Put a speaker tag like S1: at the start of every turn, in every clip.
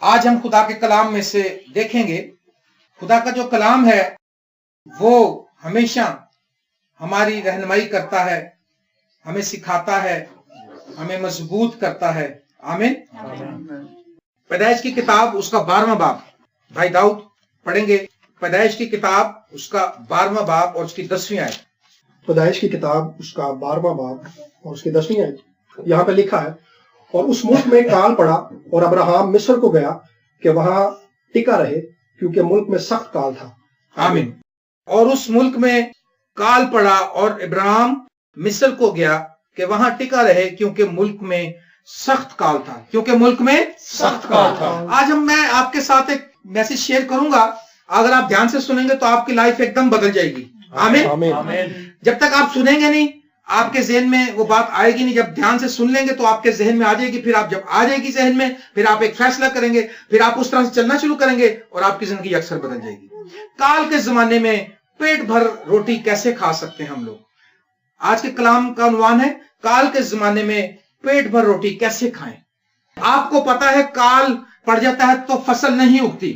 S1: आज हम खुदा के कलाम में से देखेंगे। खुदा का जो कलाम है वो हमेशा हमारी रहनुमाई करता है, हमें सिखाता है, हमें मजबूत करता है। आमीन। पैदाइश की किताब उसका 12वां बाब, भाई दाऊद पढ़ेंगे। पैदाइश की किताब उसका 12वां बाब और उसकी 10वीं आयत।
S2: पैदाइश की किताब उसका 12वां बाब और उसकी 10वीं आयत। यहाँ पे लिखा है, और उस मुल्क में काल पड़ा और अब्राहम मिस्र को गया कि वहां टिका रहे, क्योंकि मुल्क में सख्त काल था।
S1: आमीन। और उस मुल्क में काल पड़ा और अब्राहम मिस्र को गया कि वहां टिका रहे, क्योंकि मुल्क में सख्त काल था। क्योंकि मुल्क में सख्त काल था। आज मैं आपके साथ एक मैसेज शेयर करूंगा। अगर आप ध्यान से सुनेंगे तो आपकी लाइफ एकदम बदल जाएगी। आमीन। जब तक आप सुनेंगे नहीं, आपके जहन में वो बात आएगी नहीं। जब ध्यान से सुन लेंगे तो आपके जहन में आ जाएगी। फिर आप जब आ जाएगी जहन में, फिर आप एक फैसला करेंगे, फिर आप उस तरह से चलना शुरू करेंगे और आपकी जिंदगी अक्सर बदल जाएगी। काल के जमाने में पेट भर रोटी कैसे खा सकते हैं हम लोग? आज के कलाम का उन्वान है, काल के जमाने में पेट भर रोटी कैसे खाएं। आपको पता है काल पड़ जाता है तो फसल नहीं उगती,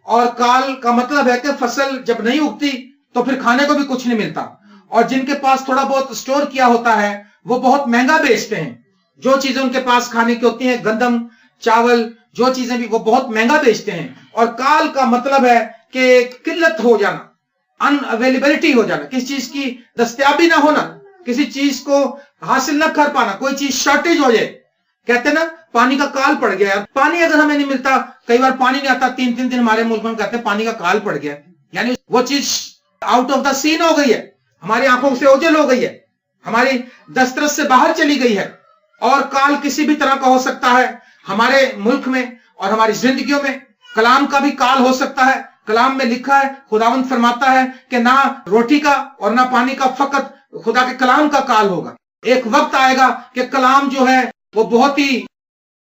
S1: और काल का मतलब है कि फसल जब नहीं उगती तो फिर खाने को भी कुछ नहीं मिलता। और जिनके पास थोड़ा बहुत स्टोर किया होता है वो बहुत महंगा बेचते हैं। जो चीजें उनके पास खाने की होती हैं, गंदम, चावल, जो चीजें भी, वो बहुत महंगा बेचते हैं। और काल का मतलब है कि किल्लत हो जाना, अनअवेलेबिलिटी हो जाना, किसी चीज की दस्तयाबी ना होना, किसी चीज को हासिल न कर पाना, कोई चीज शॉर्टेज हो जाए। कहते ना पानी का काल पड़ गया यार। पानी अगर हमें नहीं मिलता, कई बार पानी नहीं आता, 3-3 दिन हमारे मुल्क में कहते हैं पानी का काल पड़ गया, यानी वो चीज आउट ऑफ द सीन हो गई है, हमारी आंखों से ओझल हो गई है, हमारी दस्तरस से बाहर चली गई है। और काल किसी भी तरह का हो सकता है हमारे मुल्क में और हमारी जिंदगियों में। कलाम का भी काल हो सकता है। कलाम में लिखा है, खुदावंद फरमाता है कि ना रोटी का और ना पानी का, फकत खुदा के कलाम का काल होगा। एक वक्त आएगा कि कलाम जो है वो बहुत ही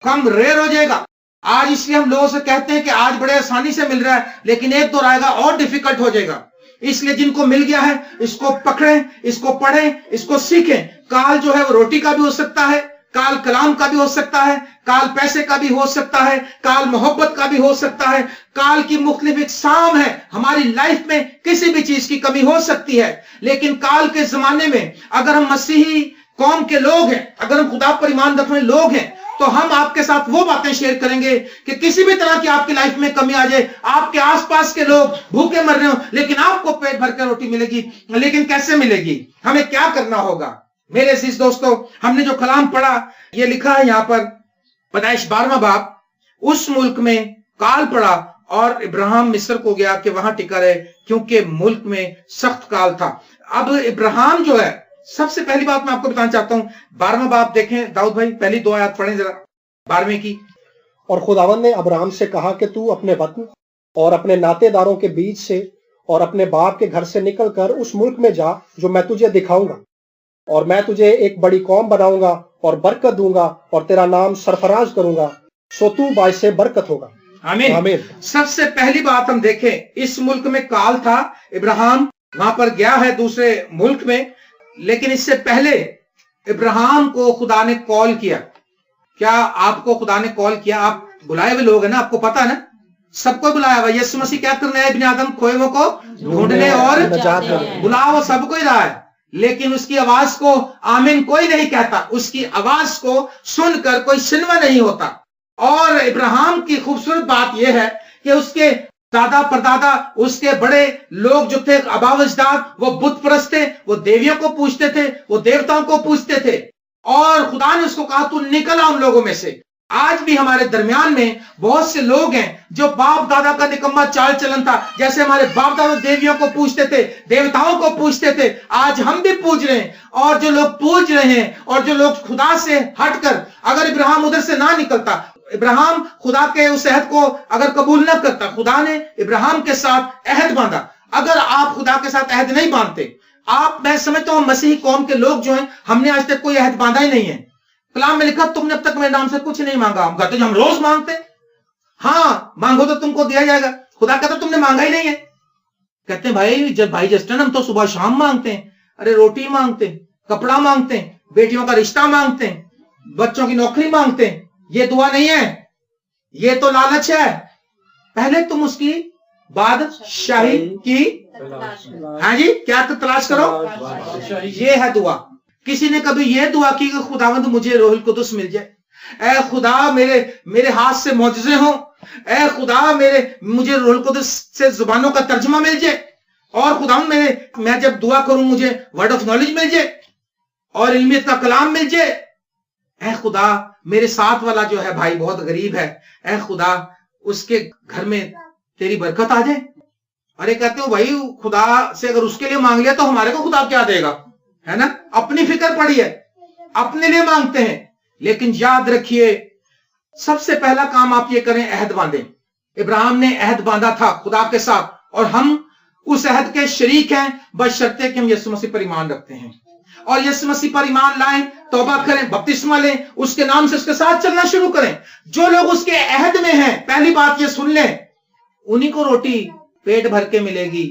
S1: कम रेयर हो जाएगा। आज इसलिए हम लोगों से कहते हैं कि आज बड़े आसानी से मिल रहा है, लेकिन एक दौर आएगा और डिफिकल्ट हो जाएगा। इसलिए जिनको मिल गया है इसको पकड़ें, इसको पढ़ें, इसको सीखें। काल जो है वो रोटी का भी हो सकता है, काल कलाम का भी हो सकता है, काल पैसे का भी हो सकता है, काल मोहब्बत का भी हो सकता है। काल की मुख्तलिफ इक़साम है। हमारी लाइफ में किसी भी चीज की कमी हो सकती है, लेकिन काल के जमाने में अगर हम मसीही कौम के लोग हैं, अगर हम खुदा पर ईमान रखने लोग हैं, तो हम आपके साथ वो बातें शेयर करेंगे कि किसी भी तरह की आपकी लाइफ में कमी आ जाए, आपके आसपास के लोग भूखे मर रहे हो, लेकिन आपको पेट भर कर रोटी मिलेगी। लेकिन कैसे मिलेगी? हमें क्या करना होगा? मेरे अजीज दोस्तों, हमने जो कलाम पढ़ा, ये लिखा है यहाँ पर पैदाइश 12वां बाब, उस मुल्क में काल पड़ा और इब्राहिम मिस्र को गया कि वहां टिका रहे, क्योंकि मुल्क में सख्त काल था। अब इब्राहिम जो है, सबसे पहली बात मैं आपको बताना चाहता हूं, 12वां बाब देखें दाऊद भाई, पहली 2 आयत पढ़ें जरा 12वें की।
S2: और खुदावंद ने अब्राहम से कहा कि तू अपने वतन और अपने नातेदारों के बीच से और अपने बाप के घर से निकलकर उस मुल्क में जा जो मैं तुझे दिखाऊंगा, और मैं तुझे एक बड़ी कौम बनाऊंगा और बरकत दूंगा और तेरा नाम सरफराज करूंगा, सो तू बायसे बरकत होगा।
S1: आमीन। आमीन। सबसे पहली बात हम देखें, इस मुल्क में काल था, इब्राहिम वहां पर गया है दूसरे मुल्क में, लेकिन इससे पहले इब्राहिम को खुदा ने कॉल किया। क्या आपको खुदा ने कॉल किया? आप बुलाए हुए लोग हैं ना, आपको पता है ना, सबको बुलाया हुआ। यीशु मसीह क्या करना है? इब्ने आदम खोए हुए को ढूंढने और बुलाओ, वो सबको ही रहा है, लेकिन उसकी आवाज को आमीन कोई नहीं कहता, उसकी आवाज को सुनकर कोई सुनवा नहीं होता। और इब्राहिम की खूबसूरत बात यह है कि उसके दादा परदादा, उसके बड़े लोग जो थे, आबावजदाद, वो बुत परस्त थे, वो देवियों को पूजते थे, वो देवताओं को पूजते थे। और खुदा ने उसको कहा तू निकल आ उन लोगों में से। आज भी हमारे दरमियान में बहुत से लोग हैं जो बाप दादा का निकम्मा चाल चलन था। जैसे हमारे बाप दादा देवियों को पूजते थे, देवताओं को पूजते थे, आज हम भी पूज रहे हैं। और जो लोग पूज रहे हैं और जो लोग खुदा से हटकर, अगर इब्राहिम उधर से ना निकलता, इब्राहिम खुदा के उस अहद को अगर कबूल न करता, खुदा ने इब्राहिम के साथ अहद बांधा। अगर आप खुदा के साथ अहद नहीं बांधते, आप, मैं समझता हूं मसीही कौम के लोग जो हैं, हमने आज तक कोई अहद बांधा ही नहीं है। कलाम में लिखा तुमने अब तक मेरे नाम से कुछ नहीं मांगा। हम कहते हम रोज मांगते, हाँ मांगो तो तुमको दिया जाएगा। खुदा कहता तुमने मांगा ही नहीं है। कहते हैं भाई जस्टिन हम तो सुबह शाम मांगते हैं। अरे रोटी मांगते हैं, कपड़ा मांगते हैं, बेटियों का रिश्ता मांगते हैं, बच्चों की नौकरी मांगते हैं। ये दुआ नहीं है, ये तो लालच है, पहले तुम उसकी बादशाही की, हाँ जी, क्या तो तलाश करो, ये है दुआ। किसी ने कभी ये दुआ की कि खुदावंद मुझे रूहुल कुदस मिल जाए, ऐ खुदा मेरे हाथ से मौजज़े हो, ऐ खुदा मुझे रूहुल कुदस से जुबानों का तर्जुमा मिल जाए, और खुदावंद मैं जब दुआ करूं मुझे वर्ड ऑफ नॉलेज मिल जाए और इल्मियत का कलाम मिल जाए। ऐ खुदा मेरे साथ वाला जो है भाई बहुत गरीब है, ऐ खुदा उसके घर में तेरी बरकत आ जाए। अरे कहते हो भाई खुदा से अगर उसके लिए मांग लिया तो हमारे को खुदा क्या देगा, है ना। अपनी फिक्र पड़ी है, अपने लिए मांगते हैं। लेकिन याद रखिए सबसे पहला काम आप ये करें, अहद बांधें। इब्राहिम ने अहद बांधा था खुदा के साथ, और हम उस अहद के शरीक हैं बशर्ते कि हम यीशु मसीह पर ईमान रखते हैं और यीशु मसीह पर ईमान लाएं, तौबा करें, बपतिस्मा लें, उसके नाम से उसके साथ चलना शुरू करें। जो लोग उसके अहद में हैं, पहली बात ये सुन लें, उन्हीं को रोटी पेट भर के मिलेगी।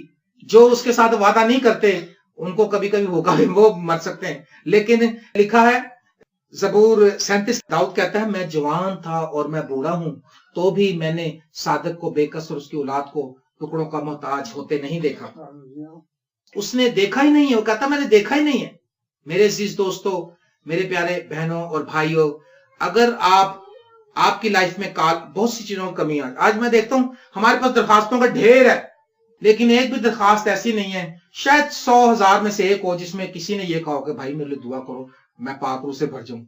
S1: जो उसके साथ वादा नहीं करते उनको कभी कभी भूखा भी वो मर सकते हैं। लेकिन लिखा है ज़बूर 37, दाऊद कहता है मैं जवान था और मैं बूढ़ा हूं तो भी मैंने सादक को बेकस और उसकी औलाद को टुकड़ों का मोहताज होते नहीं देखा। उसने देखा ही नहीं है, वो कहता मैंने देखा ही नहीं है। मेरे अजीज दोस्तों, मेरे प्यारे बहनों और भाइयों, अगर आपकी लाइफ में बहुत सी चीजों की कमी है। आज मैं देखता हूं हमारे पास दरखास्तों का ढेर है, लेकिन एक भी दरखास्त ऐसी नहीं है, शायद 100,000 में से एक हो जिसमें किसी ने ये कहा कि भाई मेरे लिए दुआ करो मैं पाक रूह से भर जाऊं।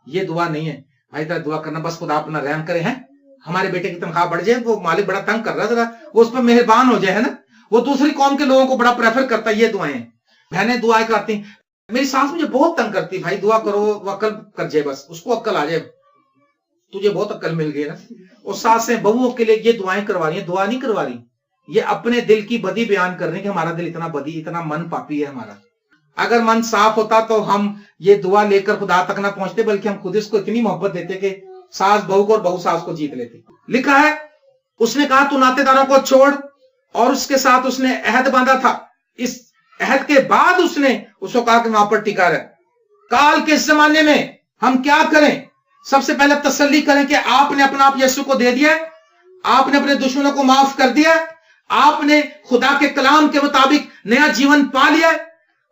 S1: ये दुआ नहीं है भाई, तेरा दुआ करना बस खुदा अपना रहम करे, हैं हमारे बेटे की तनख्वाह बढ़ जाए, वो मालिक बड़ा तंग कर रहा है, जरा वो उस पर मेहरबान हो जाए, है ना। वो दूसरी कौम के लोगों को बड़ा प्रेफर करता है। ये दुआएं बहनें दुआएं करती, मेरी सास मुझे बहुत तंग करती, भाई दुआ करो वो अक्ल कर जाए, बस उसको अक्ल आ जाए, तुझे बहुत अक्ल मिल गई ना। और सासें बहुओं के लिए ये दुआएं करवा रही है, दुआ नहीं करवा रही, ये अपने दिल की बदी बयान कर रहे हैं कि हमारा दिल इतना बदी, इतना मन पापी है हमारा। अगर मन साफ होता तो हम ये दुआ लेकर खुदा तक ना पहुंचते, बल्कि हम खुद इसको इतनी मोहब्बत देते कि सास बहू को और बहू सास को जीत लेते। लिखा है उसने कहा तू नातेदारों को छोड़, और उसके साथ उसने अहद बांधा था। इस अहद के बाद उसने उसको कहा कि वहां पर टिका रहे। काल के जमाने में हम क्या करें? सबसे पहले तसल्ली करें कि आपने अपना आप यीशु को दे दिया है, आपने अपने दुश्मनों को माफ कर दिया है, आपने खुदा के कलाम के मुताबिक नया जीवन पा लिया है।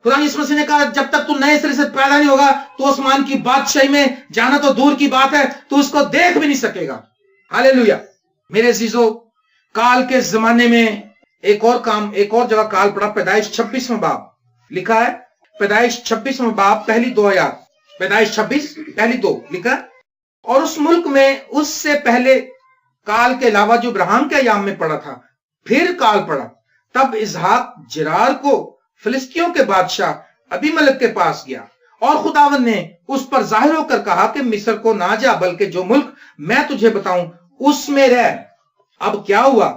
S1: खुदा यीशु मसीह ने कहा जब तक तू नए सिरे से पैदा नहीं होगा तो आसमान की बादशाही में जाना तो दूर की बात है, तू उसको देख भी नहीं सकेगा। हालेलुया। मेरे अजीजों, काल के जमाने में एक और जगह काल पड़ा। पैदाइश 26वां बाब लिखा है, पैदाइश 26वां बाब पहली 2 आयत, पैदाइश 26 पहली 2 लिखा है, और उस मुल्क में उससे पहले काल के अलावा जो इब्राहिम के अयाम में पड़ा था फिर काल पड़ा। तब इसहाक जिरार को फिलिस्तियों के बादशाह अबीमेलेक के पास गया, और खुदावन ने उस पर जाहिर होकर कहा कि मिस्र को ना जा, बल्कि जो मुल्क मैं तुझे बताऊं उसमें रह। अब क्या हुआ?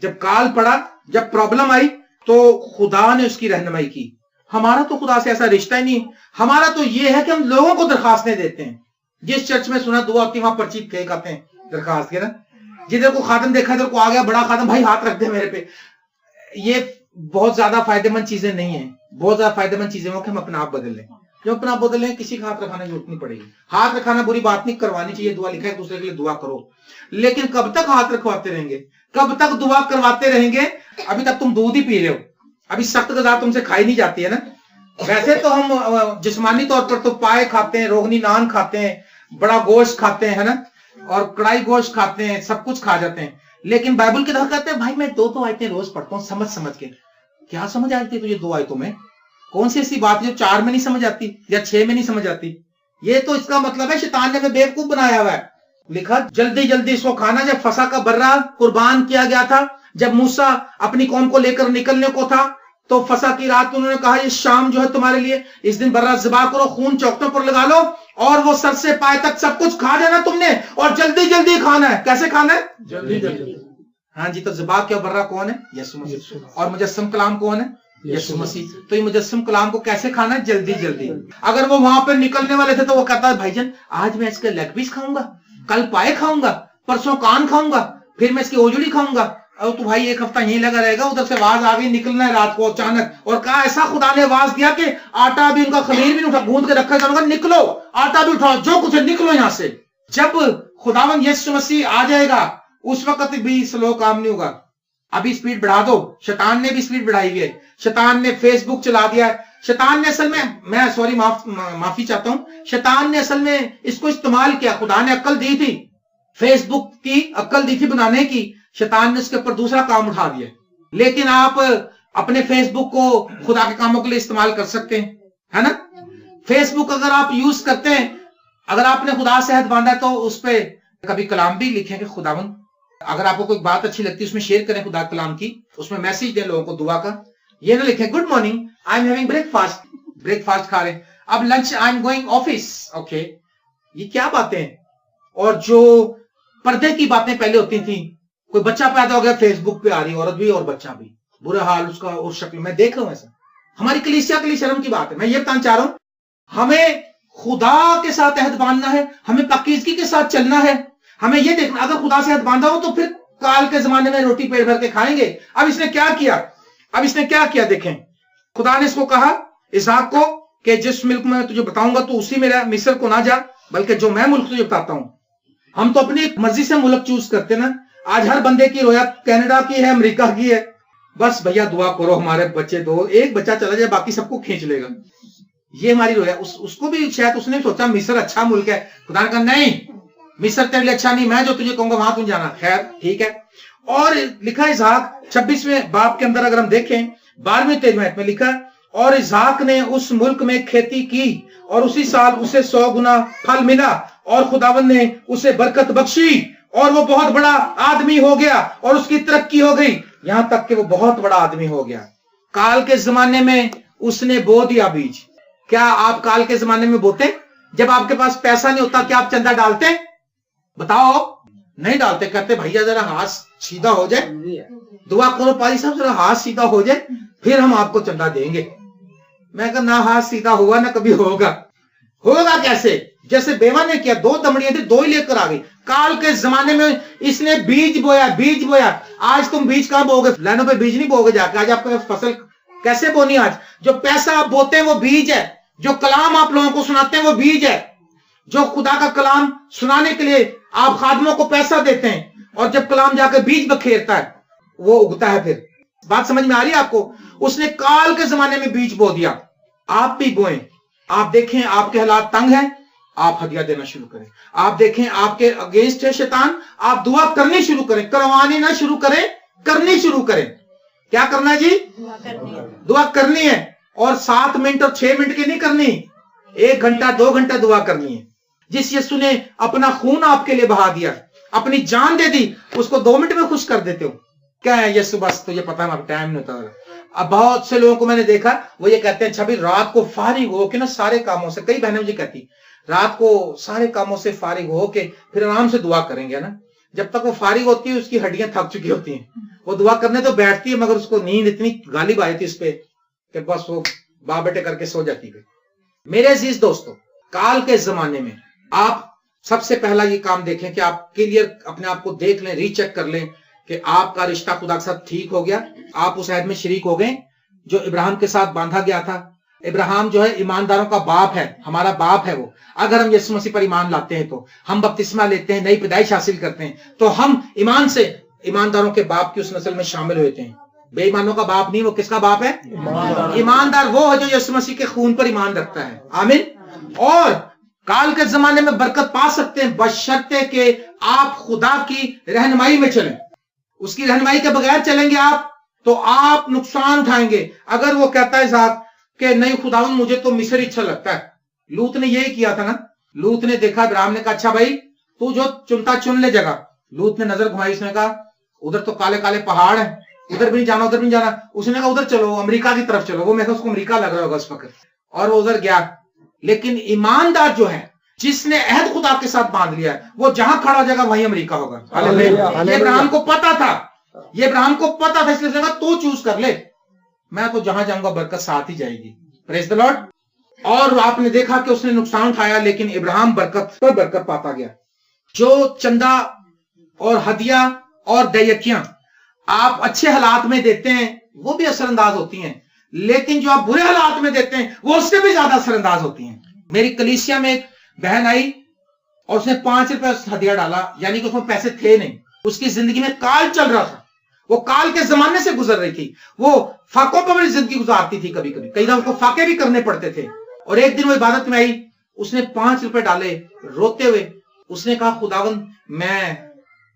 S1: जब काल पड़ा, जब प्रॉब्लम आई, तो खुदा ने उसकी रहनुमाई की। हमारा तो खुदा से ऐसा रिश्ता ही नहीं। हमारा तो यह है कि हम लोगों को दरखास्तें देते हैं। जिस चर्च में सुना दुआ होती वहां पर्ची फेंक आते हैं दरखास्त के ना, जिधर को खादम देखा इधर को आ गया बड़ा खादम, भाई हाथ रख दे मेरे पे। ये बहुत ज्यादा फायदेमंद चीजें नहीं है। बहुत ज्यादा फायदेमंद चीजें हो कि हम अपना आप बदल लें। जो अपना आप बदल लें, किसी का हाथ रखाने की जरूरत नहीं पड़ेगी। हाथ रखाना बुरी बात नहीं, करवानी चाहिए। दुआ लिखा है दूसरे के लिए दुआ करो, लेकिन कब तक हाथ रखवाते रहेंगे? कब तक दुआ करवाते रहेंगे? अभी तक तुम दूध ही पी रहे हो, अभी सख्त गज़ा तुमसे खाई नहीं जाती है ना। वैसे तो हम जिस्मानी तौर पर तो पाए खाते हैं, रोगनी नान खाते हैं, बड़ा गोश्त खाते हैं, है ना, और कड़ाई गोश्त खाते हैं, सब कुछ खा जाते हैं। लेकिन बाइबल की तरह कहते हैं भाई मैं 2 आयतें रोज पढ़ता हूं समझ समझ के। क्या समझ आती है तुझे 2 आयतों में? कौन सी ऐसी बात है जो 4 में नहीं समझ आती या 6 में नहीं समझ आती? ये तो इसका मतलब है शैतान ने हमें बेवकूफ बनाया हुआ है। लिखा जल्दी जल्दी इसको खाना। जब फसा का बर्रा कुर्बान किया गया था, जब मूसा अपनी कौम को लेकर निकलने को था, तो फसा की रात उन्होंने कहा ये शाम जो है तुम्हारे लिए, इस दिन बर्रा ज़िबा करो, खून चौखटों पर लगा लो और वो सर से पाए तक सब कुछ खा जाना तुमने, और जल्दी जल्दी खाना है। कैसे खाना है? जल्दी जल्दी। हाँ जी, तो ज़िबा क्या बर्रा कौन है? यीशु मसीह। और मुजस्सम कलाम कौन है? यीशु मसीह। तो ये मुजस्सम कलाम को कैसे खाना है? जल्दी जल्दी। अगर वो वहां पर निकलने वाले थे तो वो कहता है भाईजान आज मैं इसके लेग पीस खाऊंगा, कल पाए खाऊंगा, परसों कान खाऊंगा, फिर मैं इसकी ओजड़ी खाऊंगा। और तो भाई 1 हफ्ता यहीं लगा रहेगा। उधर से आवाज आ गई, निकलना है रात को अचानक, और कहा ऐसा खुदा ने आवाज दिया कि आटा भी उनका खमीर भी उठा, गूंद के रखा जाएगा, निकलो आटा भी उठाओ, जो कुछ है निकलो यहां से। जब खुदावन यीशु मसीह आ जाएगा, उस वक्त भी स्लो काम नहीं होगा। अभी स्पीड बढ़ा दो। शैतान ने भी स्पीड बढ़ाई हुई है। शैतान ने फेसबुक चला दिया है। शैतान ने असल में, मैं सॉरी माफी चाहता हूं, शैतान ने असल में इसको इस्तेमाल किया। खुदा ने अक्ल दी थी, फेसबुक की अक्ल दी थी बनाने की, शैतान ने उसके ऊपर दूसरा काम उठा दिया। लेकिन आप अपने फेसबुक को खुदा के कामों के लिए इस्तेमाल कर सकते हैं, है ना। फेसबुक अगर आप यूज करते हैं, अगर आपने खुदा से अहद बांधा है तो उस पर कभी कलाम भी लिखें कि खुदावन, अगर आपको कोई बात अच्छी लगती है उसमें शेयर करें खुदा कलाम की, उसमें मैसेज दें लोगों को दुआ का। ये ना लिखें good morning I am having breakfast खा रहे हैं, अब lunch I am going office. Okay, ये क्या बातें हैं। और जो पर्दे की बातें पहले होती थी, कोई बच्चा पैदा हो गया, फेसबुक पे आ रही, औरत भी और बच्चा भी, बुरा हाल उसका उस शक्ल में देख रहा हूं। ऐसा हमारी कलीसिया के लिए शर्म की बात है। मैं ये बताना चाह रहा हूं, हमें खुदा के साथ अहद बांधना है, हमें पाकीज़गी के साथ चलना है। हमें ये देखना, अगर खुदा से अहद बांधा हो तो फिर काल के जमाने में रोटी पेट भर के खाएंगे। अब इसने क्या किया, देखें, खुदा ने इसको कहा इसहाक को कि जिस मुल्क में तुझे बताऊंगा तो उसी में रह, मिस्र को ना जा, बल्कि जो मैं मुल्क तुझे बताता हूं। हम तो अपनी मर्जी से मुल्क चूज करते ना। आज हर बंदे की रोया कनाडा की है, अमेरिका की है। बस भैया दुआ करो हमारे बच्चे दो, एक बच्चा चला जाए बाकी सबको खींच लेगा, ये हमारी रोया। उसको भी शायद उसने सोचा मिस्र अच्छा मुल्क है, खुदा ने कहा नहीं, मिस्र तेरे लिए अच्छा नहीं, मैं जो तुझे कहूंगा वहां तुम जाना। खैर ठीक है। और लिखा इसहाक 26वें बाब के अंदर, अगर हम देखें 12वें-13वें में लिखा, और इसहाक ने उस मुल्क में खेती की और उसी साल उसे 100 गुना फल मिला और खुदावन ने उसे बरकत बख्शी और वो बहुत बड़ा आदमी हो गया और उसकी तरक्की हो गई, यहां तक कि वो बहुत बड़ा आदमी हो गया। काल के जमाने में उसने बो दिया बीज। क्या आप काल के जमाने में बोते? जब आपके पास पैसा नहीं होता क्या आप चंदा डालते? बताओ, नहीं डालते। कहते भैया जरा हाथ सीधा हो जाए, दुआ करो पाजी साहब जरा हाथ सीधा हो जाए फिर हम आपको चंदा देंगे। मैं कहा ना हाथ सीधा हुआ ना कभी होगा कैसे? जैसे बेवा ने किया, 2 दमड़ियां थी, 2 ही लेकर आ गई। काल के जमाने में इसने बीज बोया। आज तुम बीज कहां बोगे? लाइनों पे बीज नहीं बोगे जाके। आज आपको फसल कैसे बोनी? आज जो पैसा आप बोते हैं वो बीज है, जो कलाम आप लोगों को सुनाते हैं वो बीज है, जो खुदा का कलाम सुनाने के लिए आप खादमों को पैसा देते हैं और जब कलाम जाकर बीज बखेरता है वो उगता है। फिर बात समझ में आ रही है आपको? उसने काल के जमाने में बीज बो दिया। आप भी बोएं। आप देखें आपके हालात तंग हैं, आप हदिया देना शुरू करें। आप देखें आपके अगेंस्ट है शैतान, आप दुआ करनी शुरू करें, करवानी ना शुरू करें, करनी शुरू करें। क्या करना है जी? दुआ करनी है। और 7 मिनट और 6 मिनट की नहीं करनी, 1 घंटा 2 घंटा दुआ करनी है। जिस यीशु ने अपना खून आपके लिए बहा दिया, अपनी जान दे दी, उसको 2 मिनट में खुश कर देते हो। क्या है यीशु? बस तुझे पता है टाइम नहीं होता। अब बहुत से लोगों को मैंने देखा, वो ये कहते हैं अच्छा भाई रात को फारिग हो के ना सारे कामों से, कई बहनें मुझे कहती रात को सारे कामों से फारिग हो के फिर आराम से दुआ करेंगे ना। जब तक वो फारिग होती है उसकी हड्डियां थक चुकी होती हैं, वो दुआ करने तो बैठती है मगर उसको नींद इतनी गालिब आई थी इस पे कि बस वो बाप बेटे करके सो जाती है। मेरे अजीज दोस्तों, काल के जमाने में आप सबसे पहला ये काम देखें कि आप क्लियर अपने आप को देख लें, रीचेक कर लें कि आपका रिश्ता खुदा के साथ ठीक हो गया, आप उस अहद में शरीक हो गए जो इब्राहिम के साथ बांधा गया था। इब्राहिम जो है ईमानदारों का बाप है, हमारा बाप है वो। अगर हम यीशु मसीह पर ईमान लाते हैं तो हम बपतिस्मा लेते हैं, नई पैदाइश हासिल करते हैं, तो हम ईमान से ईमानदारों के बाप की उस नस्ल में शामिल होते हैं। बेईमानों का बाप नहीं, वो किसका बाप है? ईमानदार वो है जो यीशु मसीह के खून पर ईमान रखता है। आमीन। और काल के जमाने में बरकत पा सकते हैं बशर्ते कि आप खुदा की रहनुमाई में चलें। उसकी रहनुमाई के बगैर चलेंगे आप तो आप नुकसान उठाएंगे। अगर वो कहता है साहब कि नहीं खुदावन मुझे तो मिस्र अच्छा लगता है, लूत ने यही किया था ना। लूत ने देखा, इब्राहिम ने कहा अच्छा भाई तू जो चुनता चुन ले जगह। लूत ने नजर घुमाई, उसने कहा उधर तो काले काले पहाड़ है, उधर भी नहीं जाना, उधर भी नहीं जाना। उसने कहा उधर चलो, अमेरिका की तरफ चलो। वो मैं उसको अमेरिका लग रहा होगा उस वक्त, और वो उधर गया। लेकिन ईमानदार जो है, जिसने अहद खुदा के साथ बांध लिया है, वो जहां खड़ा हो जाएगा वहीं अमेरिका होगा। ये इब्राहिम को पता था, इसलिए उसने कहा तू चूज कर ले, मैं तो जहां जाऊंगा बरकत साथ ही जाएगी। Praise the Lord. और आपने देखा कि उसने नुकसान उठाया लेकिन इब्राहिम बरकत पर बरकत पाता गया। जो चंदा और हदिया और दैयकियां आप अच्छे हालात में देते हैं वो भी असरअंदाज होती हैं, लेकिन जो आप बुरे हालात में देते हैं वो उससे भी ज्यादा असरअंदाज होती हैं। मेरी कलीसिया में एक बहन आई, और उसने 5 रुपए उस हदिया डाला, यानी कि उसमें पैसे थे नहीं। उसकी जिंदगी में काल चल रहा था, वो काल के जमाने से गुजर रही थी, वो फाकों पर अपनी जिंदगी गुजारती थी, कभी कभी कई बार उसको फाके भी करने पड़ते थे। और एक दिन वो इबादत में आई, उसने 5 रुपए डाले रोते हुए। उसने कहा खुदावंद मैं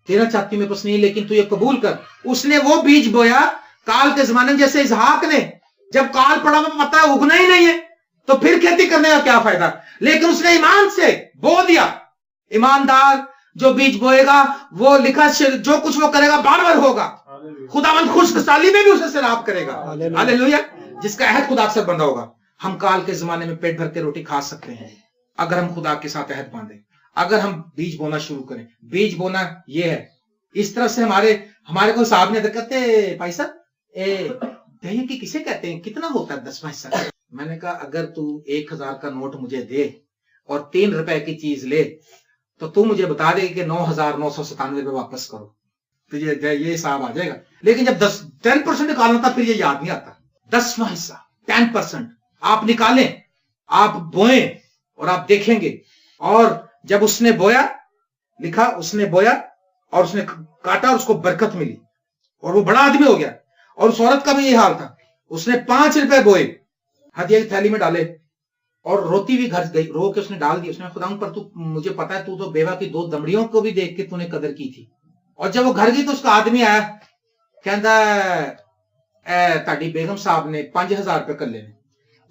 S1: देना चाहती हूं, मेरे पास नहीं, लेकिन तू ये कबूल कर। उसने वो बीज बोया काल के जमाने में, जैसे इसहाक ने जब काल पड़ा हुआ पता है उगना ही नहीं है तो फिर खेती करने का क्या फायदा, लेकिन उसने ईमान से बो दिया। ईमानदार जो बीज बोएगा वो लिखा जो कुछ वो करेगा बार बार होगा। खुदावंद खुशहाली में भी उसे सैराब करेगा। हालेलुया। जिसका अहद खुदा से बंधा होगा। हम काल के जमाने में पेट भर के रोटी खा सकते हैं अगर हम खुदा के साथ अहद बांधे, अगर हम बीज बोना शुरू करें। बीज बोना ये है, इस तरह से हमारे को साहब ने कहते भाई साहब दही की किसे कहते हैं, कितना होता है 10वां हिस्सा। मैंने कहा अगर तू 1000 का नोट मुझे दे और 3 रुपए की चीज ले तो तू मुझे बता दे कि 9,997 रुपए वापस करो, तो ये हिसाब आ जाएगा। लेकिन जब 10% निकालना था फिर ये याद नहीं आता। 10वां हिस्सा 10% आप निकालें, आप बोएं और आप देखेंगे। और जब उसने बोया, लिखा उसने बोया और उसने काटा और उसको बरकत मिली और वो बड़ा आदमी हो गया। और उस औरत का भी ये हाल था, उसने 5 रुपए बोए, हदिया की थैली में डाले और रोती भी घर गई, रो के उसने डाल दी। उसने खुदा पर तू, मुझे पता है तू तो बेवा की 2 दमड़ियों को भी देख के तूने कदर की थी। और जब वो घर गई तो उसका आदमी आया, कहता ताड़ी बेगम साहब ने 5000 रुपए कर लेने।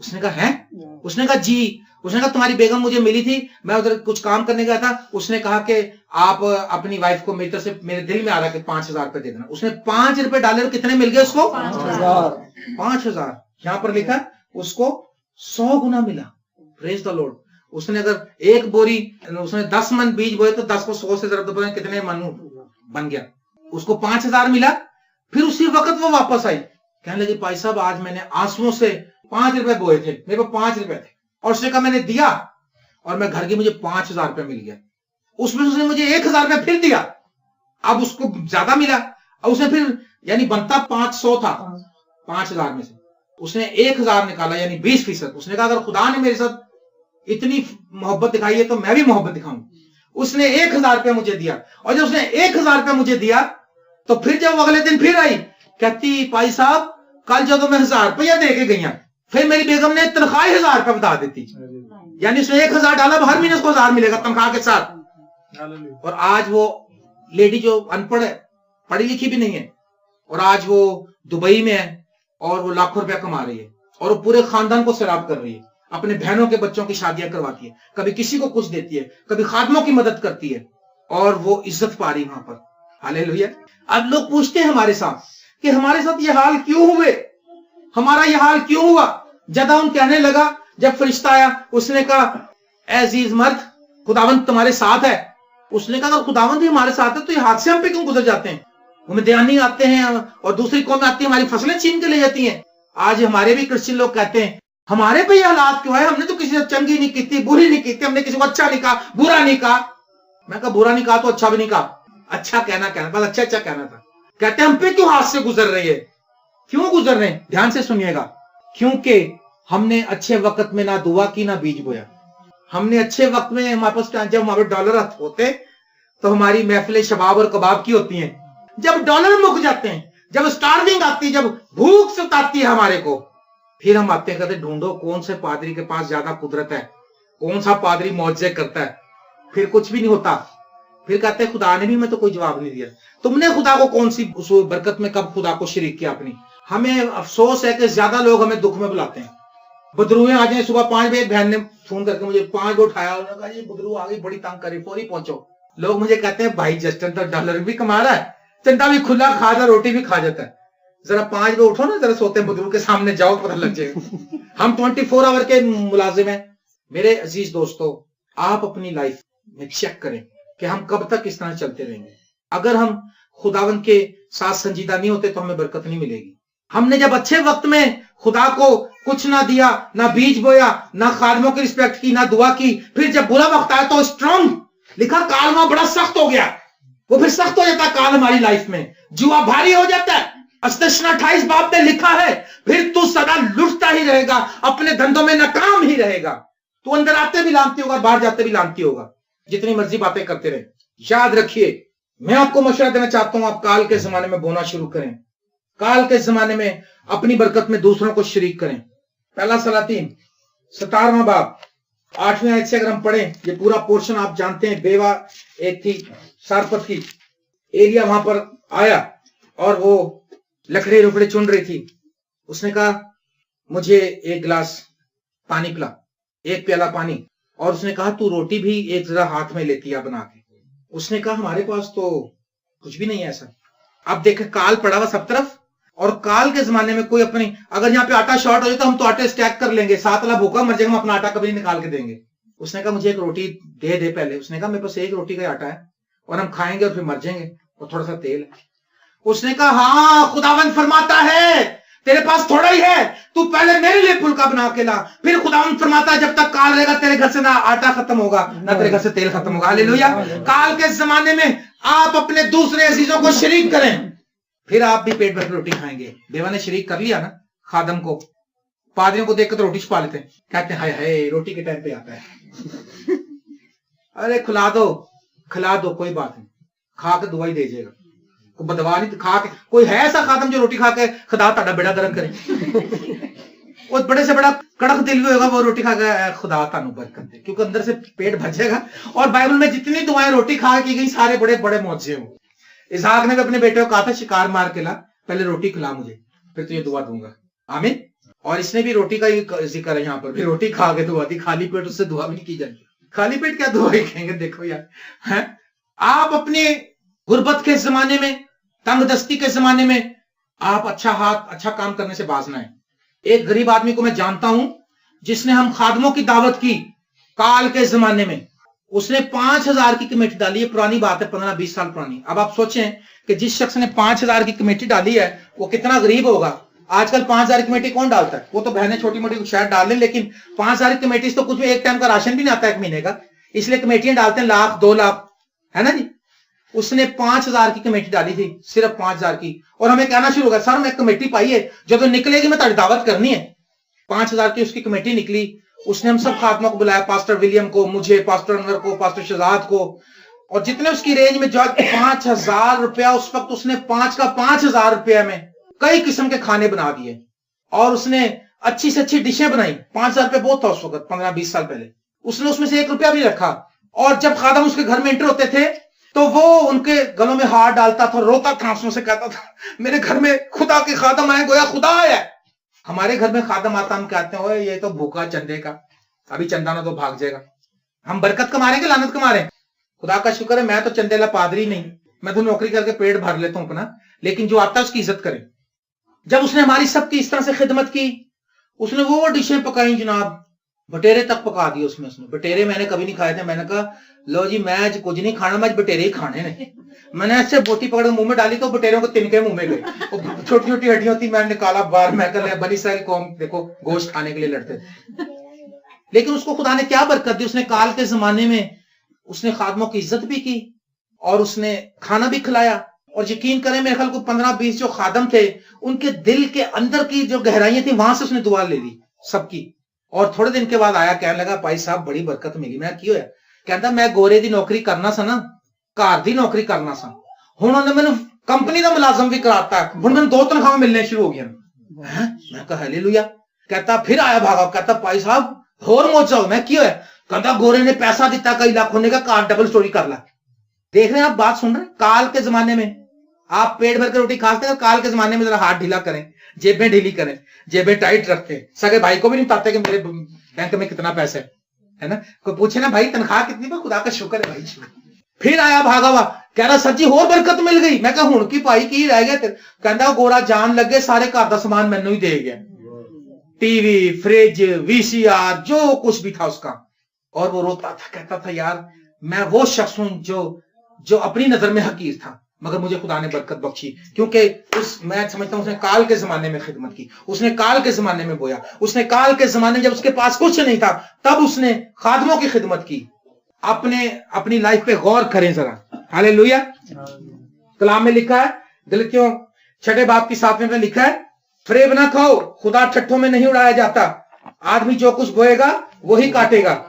S1: उसने कहा है? उसने कहा जी। उसने कहा तुम्हारी बेगम मुझे मिली थी, मैं उधर कुछ काम करने गया था, उसने कहा कि आप अपनी वाइफ को मेरी तरफ से, मेरे दिल में आ रहा कि 5000 रुपए दे देना। उसने 5 रुपए डाले और कितने मिल गए उसको? 5000। यहां पर लिखा उसको 100 गुना मिला। Praise the Lord. उसने अगर एक बोरी, उसने 10 मन बीज बोए तो 10 को 100 से जरूरत बोले कितने मन बन गया। उसको 5000 मिला। फिर उसी वक्त वो वापस आई, कहने लगी भाई साहब आज मैंने आंसुओं से 5 रुपए बोए थे, मेरे पास 5 रुपए थे। और उसने कहा मैंने दिया और मैं घर गई, मुझे 5000 रुपए मिल गया। उसमें उसने मुझे 1000 रुपए फिर दिया, अब उसको ज्यादा मिला। और उसने फिर, यानी बनता 500 था 5000 में से, उसने 1000 निकाला, यानी 20%। उसने कहा अगर खुदा ने मेरे साथ इतनी मोहब्बत दिखाई है तो मैं भी मोहब्बत दिखाऊंगा। उसने 1000 रुपए मुझे दिया। और जब उसने 1000 रुपए मुझे दिया तो फिर जब अगले दिन फिर आई, कहती भाई साहब कल जब मैं 1000 रुपया दे के गई, फिर मेरी बेगम ने तनख्वाह 1000 रुपए बता देती, यानी उसने 1000 डाला, हर महीने उसको 1000 मिलेगा तनख्वाह के साथ। और आज वो लेडी जो अनपढ़ है, पढ़ी लिखी भी नहीं है, और आज वो दुबई में है और वो लाखों रुपया कमा रही है और वो पूरे खानदान को सैराब कर रही है, अपने बहनों के बच्चों की शादियां करवाती है, कभी किसी को कुछ देती है, कभी खादमों की मदद करती है और वो इज्जत पा रही वहां पर। हालेलुया। अब लोग पूछते हैं हमारे साथ कि हमारे साथ ये हाल क्यों हुए, हमारा ये हाल क्यों हुआ। जदाउन कहने लगा, जब फरिश्ता आया उसने कहा ऐ अजीज मर्द खुदावंद तुम्हारे साथ है। उसने कहा अगर खुदावंद ही हमारे साथ है तो ये हादसे हम पे क्यों गुजर जाते हैं। हमें दयानी आते हैं और दूसरी कौम आती है, हमारी फसलें छीन के ले जाती हैं। आज हमारे भी क्रिश्चियन लोग कहते हैं हमारे पे ये हालात क्यों है, हमने तो किसी से चंगी नहीं की थी, बुरी नहीं की थी, हमने किसी को अच्छा नहीं कहा, बुरा नहीं कहा। मैं कहा बुरा नहीं कहा तो अच्छा भी नहीं कहा, अच्छा कहना बस अच्छा कहना था। कहते हम पे क्यों हाथ से गुजर रही है, क्यों गुजर रहे हैं? ध्यान से सुनिएगा, क्योंकि हमने अच्छे वक्त में ना दुआ की ना बीज बोया। हमने अच्छे वक्त में, हमारे पास जब हमारे डॉलर होते तो हमारी महफिलें शबाब और कबाब की होती हैं। जब डॉलर मुक जाते हैं, जब स्टार्विंग आती है, जब भूख सताती है हमारे को, फिर हम आते हैं, कहते ढूंढो कौन से पादरी के पास ज्यादा कुदरत है, कौन सा पादरी मौजे करता है। फिर कुछ भी नहीं होता, फिर कहते हैं खुदा ने भी मैं तो कोई जवाब नहीं दिया। तुमने खुदा को कौन सी उस बरकत में कब खुदा को शरीक किया अपनी। हमें अफसोस है कि ज्यादा लोग हमें दुख में बुलाते हैं। बदरुएं आ जाए, सुबह 5 बजे बहन ने फोन करके मुझे 5 बजे उठाया, उन्होंने कहा जी बदरू आ गई, बड़ी तंग करी, फौरी पहुंचो। लोग मुझे कहते हैं भाई जस्टिन तो डॉलर भी कमा रहा है, चंदा भी खुला खा रहा, रोटी भी खा जाता है। जरा 5 बजे उठो ना, जरा सोते हैं बदरू के सामने जाओ, पता लग जाएगा। हम 24 आवर के मुलाजिम हैं। मेरे अजीज दोस्तों, आप अपनी लाइफ में चेक करें कि हम कब तक इस तरह चलते रहेंगे। अगर हम खुदावन के साथ संजीदा नहीं होते तो हमें बरकत नहीं मिलेगी। हमने जब अच्छे वक्त में खुदा को कुछ ना दिया, ना बीज बोया, ना खादमों की रिस्पेक्ट की, ना दुआ की, फिर जब बुरा वक्त आया तो स्ट्रॉन्ग लिखा, काल वहां बड़ा सख्त हो गया, वो फिर सख्त हो जाता है काल हमारी लाइफ में, जुआ भारी हो जाता है। 28 बाब में लिखा है फिर तू सदा लुटता ही रहेगा, अपने धंधों में नाकाम ही रहेगा। तू अंदर आते भी लानती होगा, बाहर जाते भी लानती होगा। जितनी मर्जी बातें करते रहे। याद रखिए, मैं आपको मशवरा देना चाहता हूं, आप काल के जमाने में बोना शुरू करें। काल के जमाने में अपनी बरकत में दूसरों को शरीक करें। पहला सलातीन 17वां बाब 8वें आयत से अगर हम पढ़ें, ये पूरा पोर्शन आप जानते हैं। बेवा एक थी सारपत की, एलिया वहां पर आया और वो लकड़ी रुपड़े चुन रही थी। उसने कहा मुझे एक गिलास पानी पिला, एक प्याला पानी। और उसने कहा तू रोटी भी एक जरा हाथ में लेती है बना के। उसने कहा हमारे पास तो कुछ भी नहीं है ऐसा। अब देखे काल पड़ा हुआ सब तरफ, और काल के जमाने में कोई अपनी, अगर यहाँ पे आटा शॉर्ट हो जाए तो हम तो आटे स्टैक कर लेंगे, 7 वाला भूखा मर जाएगा, हम अपना आटा कभी निकाल के देंगे। उसने कहा मुझे एक रोटी दे दे पहले। उसने कहा मेरे पास एक रोटी का आटा है और हम खाएंगे और फिर मर जाएंगे, और थोड़ा सा तेल है। उसने कहा हाँ, खुदावंद फरमाता है तेरे पास थोड़ा ही है, तू पहले मेरे लिए फुल्का बना के ला। फिर खुदावंद फरमाता है जब तक काल रहेगा तेरे घर से ना आटा खत्म होगा ना तेरे घर से तेल खत्म होगा। हालेलुया। काल के जमाने में आप अपने दूसरे अजीजों को शरीक करें, फिर आप भी पेट भर रोटी खाएंगे। बेवा ने शरीक कर लिया ना खादम को, पादरियों को देखकर तो रोटी छुपा लेते हैं, कहते हैं हाय हाय रोटी के टाइम पे आता है। अरे खिला दो कोई बात नहीं, खा के दुआ ही दे जाएगा। कोई बदवा नहीं खा के, कोई है ऐसा खादम जो रोटी खा के खुदा ताड़ा बेड़ा गर्क करे। वो बड़े से बड़ा कड़क दिल भी होगा, वो रोटी खा के खुदा तानू बरकत दे, क्योंकि अंदर से पेट भर जाएगा। और बाइबल में जितनी दुआएं रोटी खा की गई सारे बड़े बड़े मौजे हो। इसहाक ने भी अपने बेटे को कहा था शिकार मार के ला, पहले रोटी खिला मुझे, फिर तुझे दुआ दूंगा। आमीन। और इसने भी रोटी का ही जिक्र है यहाँ पर, फिर रोटी खा के दुआ दी। खाली पेट उससे दुआ भी नहीं की जाती। खाली पेट क्या दुआ कहेंगे, देखो यार है। आप अपने गुर्बत के जमाने में, तंगदस्ती के जमाने में आप अच्छा काम करने से बाजना है। एक गरीब आदमी को मैं जानता हूं जिसने हम खादमों की दावत की काल के जमाने में, उसने 5,000 की कमेटी डाली है। पुरानी बात है, 15-20 साल पुरानी। अब आप सोचें कि जिस शख्स ने 5,000 की कमेटी डाली है वो कितना गरीब होगा। आजकल 5,000 की कमेटी कौन डालता है, वो तो बहनें छोटी मोटी शायद डाल लें, लेकिन 5,000 की कमेटी से तो कुछ भी एक टाइम का राशन भी नहीं आता एक महीने का, इसलिए कमेटियां डालते हैं 1,00,000-2 लाख, है ना जी। उसने 5,000 की कमेटी डाली थी, सिर्फ 5,000 की। और हमें कहना शुरू हो गया सर मैं कमेटी पाई है, जब तो निकलेगी मैं ताड़ी दावत करनी है। 5,000 की उसकी कमेटी निकली। उसने हम सब खादमों को बुलाया, पास्टर विलियम को, मुझे, पास्टर अनवर को, पास्टर शहजाद को, और जितने उसकी रेंज में जो 5,000 रुपया उस वक्त उसने 5,000 रुपया में कई किस्म के खाने बना दिए। और उसने अच्छी से अच्छी डिशें बनाई। 5,000 रुपये बहुत था उस वक्त, 15-20 साल पहले। उसने उसमें से 1 रुपया भी रखा। और जब खादम उसके घर में एंटर होते थे तो वो उनके गलों में हाथ डालता था, रोता था, आंसुओं से कहता था मेरे घर में खुदा के खादम आए, गोया खुदा आया। हमारे घर में खादम आता, हम कहते हैं ओए ये तो भूखा चंदे का, अभी चंदा ना तो भाग जाएगा। हम बरकत कमा के लानत कमा रहे हैं। खुदा का शुक्र है मैं तो चंदेला पादरी नहीं, मैं तो नौकरी करके पेट भर लेता हूं अपना, लेकिन जो आता है उसकी इज्जत करें। जब उसने हमारी सबकी इस तरह से खिदमत की, उसने वो डिशें पकाई जनाब, बटेरे तक पका दिए उसमें। उसने बटेरे मैंने कभी नहीं खाए थे। मैंने कहा लो जी मैं आज कुछ नहीं खाना, मैं आज बटेरे ही खाने ने। मैंने ऐसे बोटी पकड़ मुंह में डाली तो बटेरों को तिनके मुंह में गए। छोटी छोटी हड्डियां थी, मैंने निकाला बाहर। मैं कह बनी इसराइल कौम देखो गोश्त खाने के लिए लड़ते थे, लेकिन उसको खुदा ने क्या बरकत दी। उसने काल के जमाने में उसने खादमों की इज्जत भी की और उसने खाना भी खिलाया। और यकीन करें मेरे ख्याल को 15-20 जो खादम थे उनके दिल के अंदर की जो गहराइयां थी वहां से उसने दुआ ले ली सबकी। और थोड़े दिन के बाद आया, कहने लगा भाई साहब बड़ी बरकत मिली। मैं क्यों है, कहता मैं गोरे दी नौकरी करना सा ना, घर दी नौकरी करना सा, हुण उन्होंने मैंने कंपनी का मुलाजम भी कराता है, हुण मैंने 2 तनख्वाह मिलने शुरू हो गया। मैं कहा हालेलुया। कहता फिर आया भागा, कहता भाई साहब होर मौजा हो। मैं क्यों है, कहता गोरे ने पैसा दिता कई लाख होने का, कार डबल स्टोरी कर ला। देख रहे हैं आप, बात सुन रहे हैं। काल के जमाने में आप पेट भर के रोटी खाते हैं, काल के जमाने में जरा हाथ ढीला करें, जेबें ढीली करें, जेबें टाइट रखते हैं। सगे भाई को भी नहीं बताते कि मेरे बैंक में कितना पैसा है ना। कोई पूछे ना भाई तनख्वाह कितनी, पर खुदा का शुक्र है भाई। फिर आया भागा हुआ, कह रहा सच्ची होर बरकत मिल गई। मैं कहा हुण की भाई की रह गया। कहता गोरा जान लगे सारे घर का सामान मैनू ही दे गया, टीवी, फ्रिज, VCR, जो कुछ भी था उसका। और वो रोता था, कहता था यार मैं वो शख्स हूं जो अपनी नजर में हकीर था, मगर मुझे खुदा ने बरकत बख्शी, क्योंकि मैं समझता हूं उसने काल के जमाने में खिदमत की, उसने काल के जमाने में बोया, उसने काल के जमाने में जब उसके पास कुछ नहीं था तब उसने खादमों की खिदमत की। अपनी लाइफ पे गौर करें जरा। हालेलुया। कलाम में लिखा है, गलतियों 6 बाब की 7वें में लिखा है, फरेब ना खाओ, खुदा ठट्ठों में नहीं उड़ाया जाता, आदमी जो कुछ बोएगा वही काटेगा।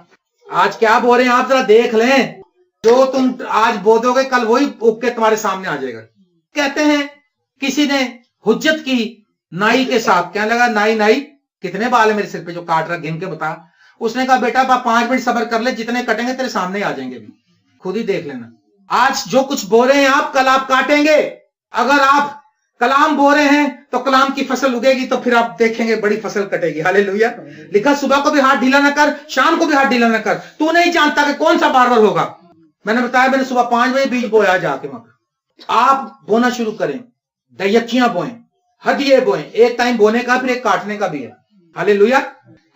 S1: आज क्या बोल रहे हैं आप जरा देख लें। जो तुम आज बोलोगे कल वही उग के तुम्हारे सामने आ जाएगा। कहते हैं किसी ने हुज्जत की नाई के साथ, कहने लगा नाई नाई कितने बाल है मेरे सिर पे जो काट रहा, गिन के बता। उसने कहा बेटा 5 मिनट सब्र कर ले, जितने कटेंगे तेरे सामने आ जाएंगे, भी खुद ही देख लेना। आज जो कुछ बो रहे हैं आप, कल आप काटेंगे। अगर आप कलाम बो रहे हैं तो कलाम की फसल उगेगी, तो फिर आप देखेंगे बड़ी फसल कटेगी। हालेलुया। लिखा सुबह को भी हाथ ढीला ना कर, शाम को भी हाथ ढीला ना कर, तू नहीं जानता कि कौन सा बार होगा। मैंने बताया मैंने सुबह 5 बजे बीज बोया जाके वहां पर। आप बोना शुरू करें, दैयकियां बोएं, हदिये बोएं। एक टाइम बोने का फिर एक काटने का भी है। हालेलुया।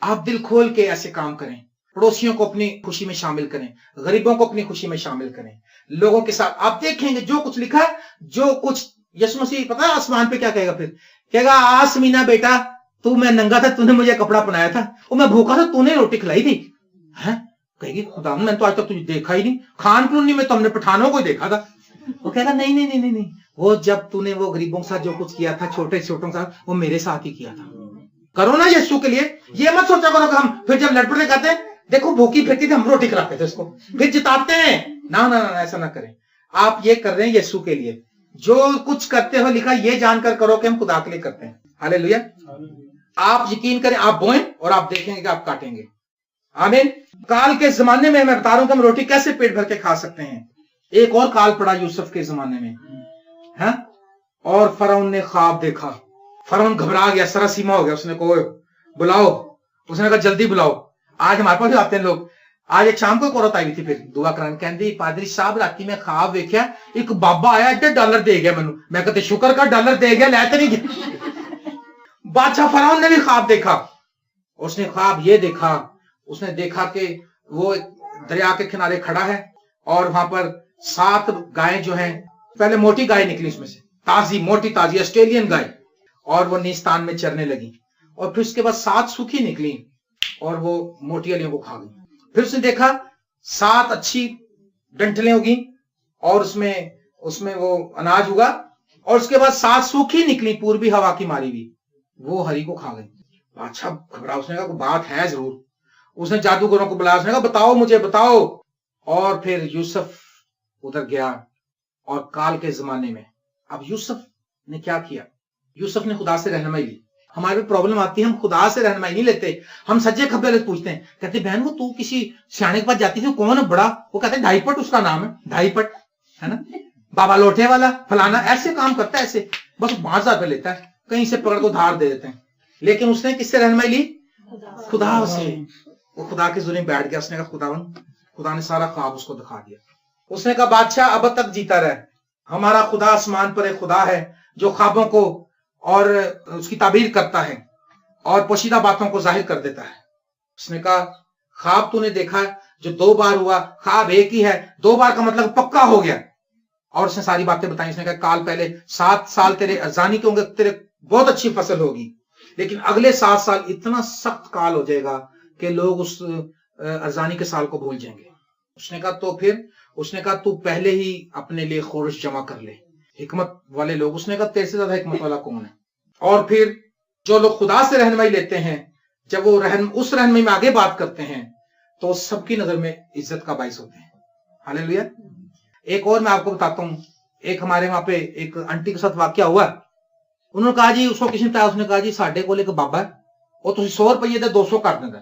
S1: आप दिल खोल के ऐसे काम करें, पड़ोसियों को अपनी खुशी में शामिल करें, गरीबों को अपनी खुशी में शामिल करें, लोगों के साथ। आप देखेंगे जो कुछ लिखा है, जो कुछ यीशु मसीह, पता है आसमान पे क्या कहेगा? फिर कहेगा आसमीना बेटा, तू मैं नंगा था, तूने मुझे कपड़ा पहनाया था, और मैं भूखा था, तूने रोटी खिलाई थी। है कहेगी खुदा मैंने तो आज तक तुझे देखा ही नहीं, खान पीने में तो हमने पठानों को देखा था। वो कहेगा नहीं नहीं नहीं नहीं नहीं, वो जब तूने वो गरीबों के साथ जो कुछ किया था, छोटे छोटों के साथ, वो मेरे साथ ही किया था। करो ना यीशु के लिए। ये मत सोचा करो कि हम फिर जब लड़पड़े कहते हैं देखो भूखी फिरती थी, हम रोटी खिलाते थे उसको, फिर जिताते हैं। ना ना ना, ऐसा ना करें। आप ये कर रहे हैं यीशु के लिए। जो कुछ करते हो लिखा ये जानकर करो कि हम खुदा के लिए करते हैं। हालेलुया। आप यकीन करें, आप बोएं और आप देखेंगे कि आप काटेंगे। आमीन। काल के जमाने में मैं बता रहा हूं कि हम रोटी कैसे पेट भर के खा सकते हैं। एक और काल पड़ा यूसुफ के जमाने में है। और फरौन ने ख्वाब देखा। फरौन घबरा गया, सरसीमा हो गया। उसने कहा बुलाओ, उसने कहा जल्दी बुलाओ। आज हमारे पास भी आते हैं लोग। आज एक शाम को एक औरत आई थी फिर दुआ कराने, कहती पादरी साहब राती में ख्वाब देखा, एक बाबा आया एडे डॉलर दे गया मैनू। मैं कहते शुक्र कर डॉलर दे गया, लैते नहीं गया। बादशाह फरौन ने भी ख्वाब देखा। उसने ख्वाब ये देखा, उसने देखा कि वो दरिया के किनारे खड़ा है और वहां पर 7 गायें जो हैं, पहले मोटी गाय निकली उसमें से, ताजी मोटी ताजी ऑस्ट्रेलियन गाय, और वो नीस्तान में चरने लगी। और फिर उसके बाद 7 सूखी निकली और वो मोटी वालियों को खा गई। फिर उसने देखा 7 अच्छी डंठलें होगी और उसमें वो अनाज हुआ। और उसके बाद 7 सूखी निकली पूर्वी हवा की मारी हुई, वो हरी को खा गई। बादशाह घबरा, उसने कहा बात है जरूर। उसने जादूगरों को बुलाया, उसने कहा बताओ मुझे बताओ। और फिर यूसुफ उधर गया। और काल के जमाने में अब यूसुफ ने क्या किया? यूसुफ ने खुदा से रहनुमाई ली। हमारे भी प्रॉब्लम आती है, हम खुदा से रहनुमाई नहीं लेते, हम सज्जे खब्बे लोग पूछते हैं। कहते बहन वो तू किसी सियाने के पास जाती थी, कौन है बड़ा? वो कहते हैं 2.5 फुट उसका नाम है, 2.5 फुट है ना, बाबा लोटे वाला फलाना, ऐसे काम करता है, ऐसे बस 5,000 रुपये लेता है, कहीं से पकड़ को धार दे देते हैं। लेकिन उसने किससे रहनुमाई ली? खुदा से। वो खुदा के जुर्म बैठ गया। उसने कहा खुदा ने सारा ख्वाब उसको दिखा दिया। उसने कहा बादशाह अब तक जीता रहे, हमारा खुदा आसमान पर एक खुदा है जो ख्वाबों को और उसकी ताबीर करता है और पोशीदा बातों को जाहिर कर देता है। उसने कहा ख्वाब तूने देखा है जो 2 बार हुआ, ख्वाब एक ही है, 2 बार का मतलब पक्का हो गया। और उसने सारी बातें बताई। उसने कहा काल पहले 7 साल तेरे अरजानी के होंगे, तेरे बहुत अच्छी फसल होगी, लेकिन अगले 7 साल इतना सख्त काल हो जाएगा कि लोग उस अरजानी के साल को भूल जाएंगे। उसने कहा तो फिर? उसने कहा तू पहले ही अपने लिए खोरिश जमा कर ले, हिकमत वाले लोग। उसने कहा तेरे से ज्यादा हिकमत वाला कौन है? और फिर जो लोग खुदा से रहनुमाई लेते हैं, जब वो उस रहनुमाई में आगे बात करते हैं तो सबकी नजर में इज्जत का बाइस होते हैं। हालेलुया। एक और मैं आपको बताता हूं, एक हमारे वहां पे एक आंटी के साथ वाकया हुआ। उन्होंने कहा जी, उसको किसी ने बताया, उसने कहा जी साढ़े को एक बाबा है, वो तुम 100 रुपये दे 200 कर देंगे,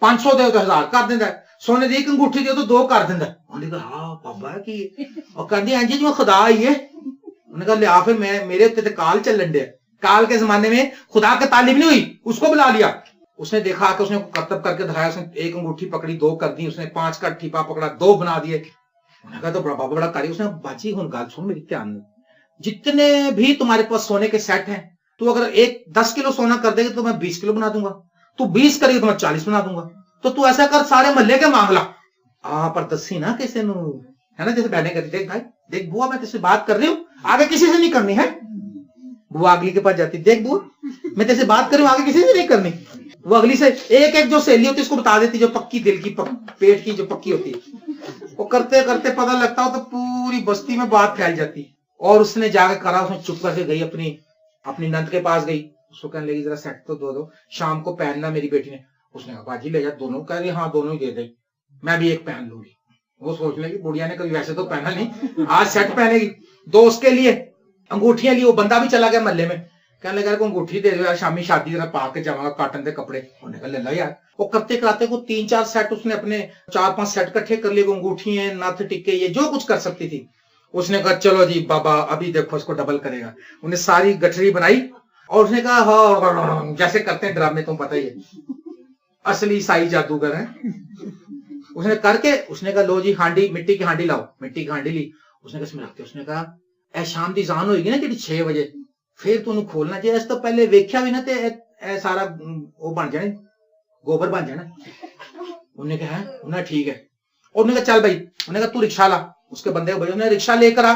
S1: 500 दे तो 1000 कर देंगे, सोने दी एक अंगूठी दे तो 2 कर देंगे। उन्होंने कहा हाँ बाबा है की, और कहती हाँ जी जो खुदा आई है। उन्होंने कहा लिया फिर मेरे उत्ते काल चलन डे। काल के जमाने में खुदा के तालीम नहीं हुई, उसको बुला लिया। उसने देखा कि उसने करतब करके दिखाया, उसने एक अंगूठी पकड़ी 2 कर दी, उसने 5 का ठीपा पकड़ा 2 बना दिए। उन्होंने कहा तो बाबा बड़ा कारी। उसने बाजी हुन गाल सुन मेरी ध्यान, जितने भी तुम्हारे पास सोने के सेट हैं, तू अगर 10 किलो सोना कर देगी तो मैं 20 किलो बना दूंगा, तू 20 करेगी तो मैं 40 बना दूंगा, तो तू ऐसा कर सारे महल्ले के मांग ला। पर दसी ना किसी नु, है ना, जैसे बहने कहती देख भाई देख बुआ मैं तेरे बात कर रही हूँ, आगे किसी से नहीं करनी है। बुआ अगली के पास जाती, देख बुआ मैं तेरे से बात कर रही हूँ, आगे किसी से नहीं करनी। वो अगली से एक जो सहेली होती है उसको बता देती, जो पक्की दिल की पेट की जो पक्की होती है। वो करते करते पता लगता हो तो पूरी बस्ती में बात फैल जाती। और उसने जाकर करा, उसने चुप करके गई अपनी नंद के पास गई, उसको कहने लगी जरा सेट तो दो शाम को पहनना मेरी बेटी ने। उसने कहा बाजी ले जा दोनों। कह रही हाँ दोनों ही दे दे, मैं भी एक पहन लूंगी। वो सोच लेगी बुढ़िया ने कभी वैसे तो पहना नहीं, आज सेट पहनेगी। दोस्त के लिए अंगूठियां ली, वो बंदा भी चला गया मोहल्ले में, कहने लगा को अंगूठी दे दो यार, शामी शादी तरह पा के जाऊंगा, काटन दे कपड़े। उन्होंने कहा ले ला यार। वो करते कराते को 3-4 सेट उसने अपने 4-5 सेट इकट्ठे कर लिए, वो अंगूठी है, नथ टिक्के, ये जो कुछ कर सकती थी। उसने कहा चलो जी बाबा अभी देखो इसको डबल करेगा। उन्हें सारी गठरी बनाई और उसने कहा हाँ जैसे करते हैं ड्रामे, तुम पता ही है, असली ईसाई जादूगर है। उसने करके उसने कहा लो जी हांडी, मिट्टी की हांडी लाओ। मिट्टी की हांडी ली, उसने कहा इसमें रखते। उसने कहा ए शाम दी जान होगी ना जी 6 बजे, फिर तू खोलना चाहिए, इस तो पहले वेख्या भी ना ते ए सारा वो बन जाने, गोबर बन जाना। उन्होंने कहा है, उन्हें ठीक है। और उन्होंने कहा चल भाई, उन्होंने कहा तू रिक्शा ला। उसके बंदे को भाई उन्हें रिक्शा लेकर आ,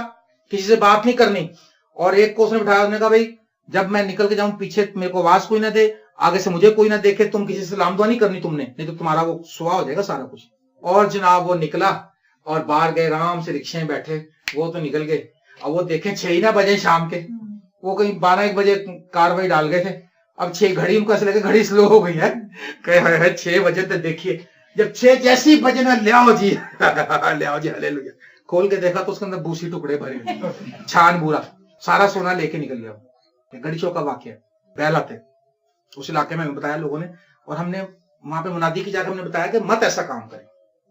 S1: किसी से बात नहीं करनी। और एक को उसने बिठाया, उसने कहा भाई जब मैं निकल के जाऊं पीछे मेरे को आवाज कोई ना दे, आगे से मुझे कोई ना देखे, तुम किसी से सलाम दुआ नहीं करनी तुमने, नहीं तो तुम्हारा वो सुहा हो जाएगा सारा कुछ। और जनाब वो निकला और बाहर गए, आराम से रिक्शे में बैठे, वो तो निकल गए। अब वो देखे 6 ही ना बजे शाम के, वो कहीं 12-1 बजे कार्रवाई डाल गए थे। अब 6 घड़ी उनको ऐसे लगे घड़ी स्लो हो गई है, कहे 6 बजे तो देखिए, जब 6 जैसी बजे ना ले आओ जी ले आओ जी हालेलुया, खोल के देखा तो उसके अंदर बूसी टुकड़े भरे, छान बुरा, सारा सोना लेके निकल गया। गड़ी चौक का वाक्य पहला थे उस इलाके में, बताया लोगों ने, और हमने वहां पे मुनादी की जाकर हमने बताया कि मत ऐसा काम करें,